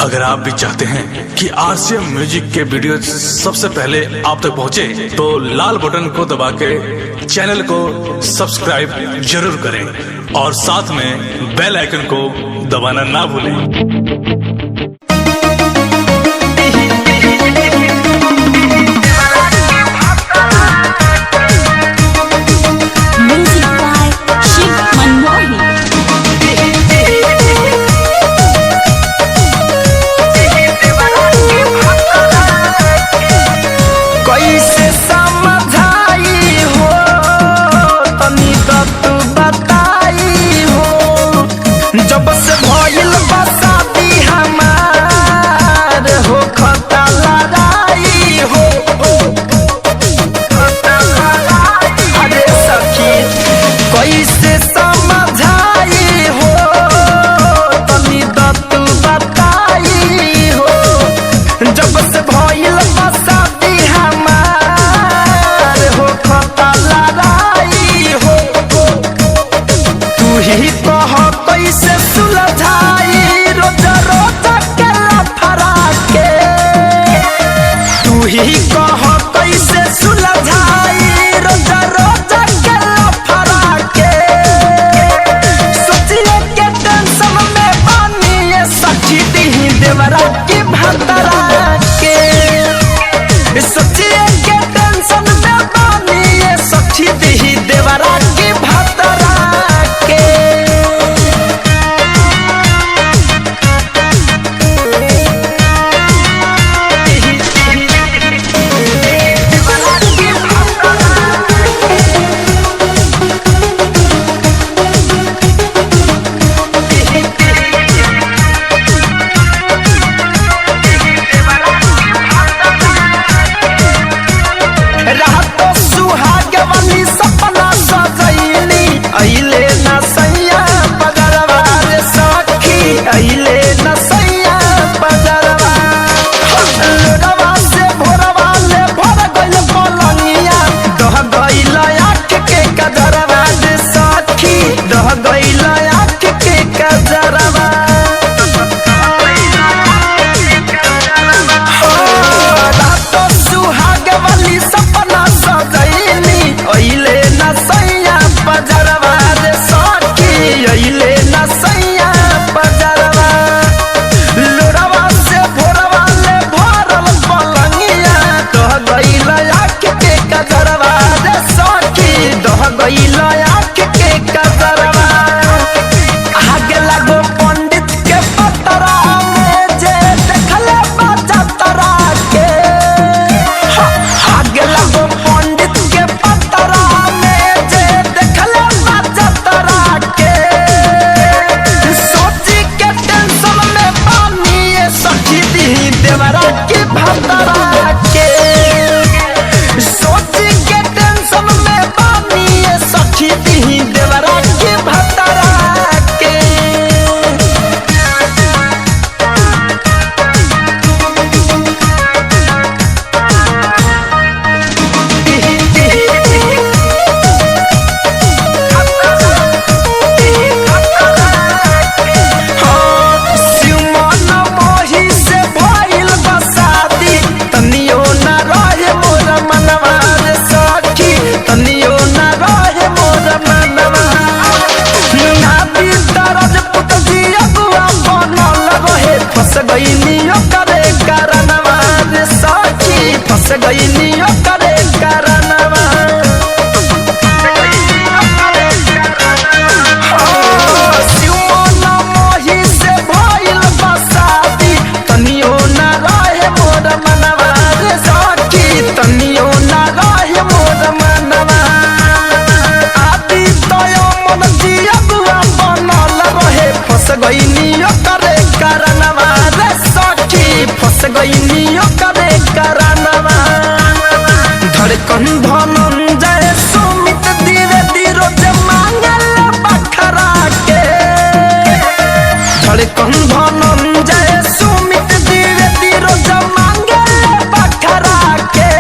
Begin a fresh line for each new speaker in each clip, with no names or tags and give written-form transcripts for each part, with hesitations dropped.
अगर आप भी चाहते हैं कि आरसीएम म्यूजिक के वीडियो सबसे पहले आप तक पहुंचे, तो लाल बटन को दबा के चैनल को सब्सक्राइब जरूर करें और साथ में बेल आइकन को दबाना ना भूलें।
जब से भइल बा शादी हमार हो खता लड़ाई हो। अरे सखी कैसे समझाई हो, तनी तू बताई हो। जब से भइल बा शादी हमार हो खता लड़ाई हो। तू ही कह कैसे सुलझाई रोज रोज के लफड़ा के। तू ही कह कैसे सुलझाई रोज रोज के लफड़ा के। सोचिए के टेंशन में बानी सखी दी देवरा की भतरा के। सोचिए के टेंशन में बानी सखी दी देवरा की भतरा के। सपना सजैली अइले न सैया बगरवा रे सखी, अइले न सैया बगरवा। लोरवा से भोरवा ले भर गइल पलंगिया, दह गइल आँख के कजरवा रे सखी, दह गइल आँख के कजरवा। रातो सुहाग वाली सपना सजैली अइले न सैया बजरवा रे सखी, अइले न सैया बजरवा। लोरवा से भोरवा ले भरल पलंगिया, दह गइल आँख के कजरवा रे सखी, दह गइल आँख के कजरवा। आगे लागो पंडित के पतरा में जे देखले बजतरा के। आगे लागो पंडित के पतरा में जे देखले बजतरा के। सोची के टेंशन में पानी सखी दी देवरा की भतरा के। सोची के टेंशन में पानी सखी दी देवरा की भतरा के। फंस गइलियो करे कारणवा रे सखी, फंस गइलियो करे कारणवा। शिवमन मोही से भइल बा शादी, तनियो न रहे मोर मनवा रे सखी, तनियो न रहे मोर मनवा। आदि तयो मन जियगुआ बनल रहे, फंस गइलियो करे कारणवा रे सखी, फंस गइलियो करे कारणवा। धड़कन धनंजय सुमित धीरे धीरे जे मांगल बखरा के। धड़कन धनंजय सुमित धीरे धीरे जे मांगल बखरा के।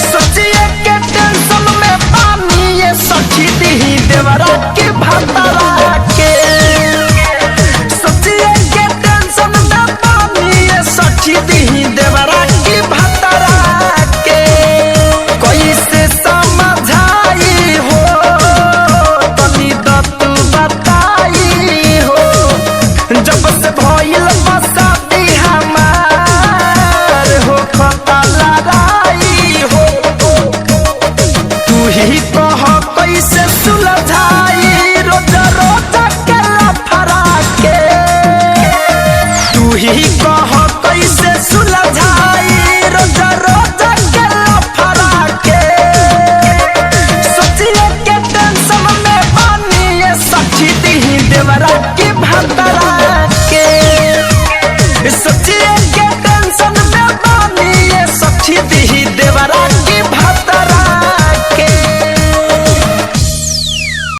सोचिए के टेंशन में पानी सखी दी देवरा की भतरा के। सोचिए के टेंशन देवरा की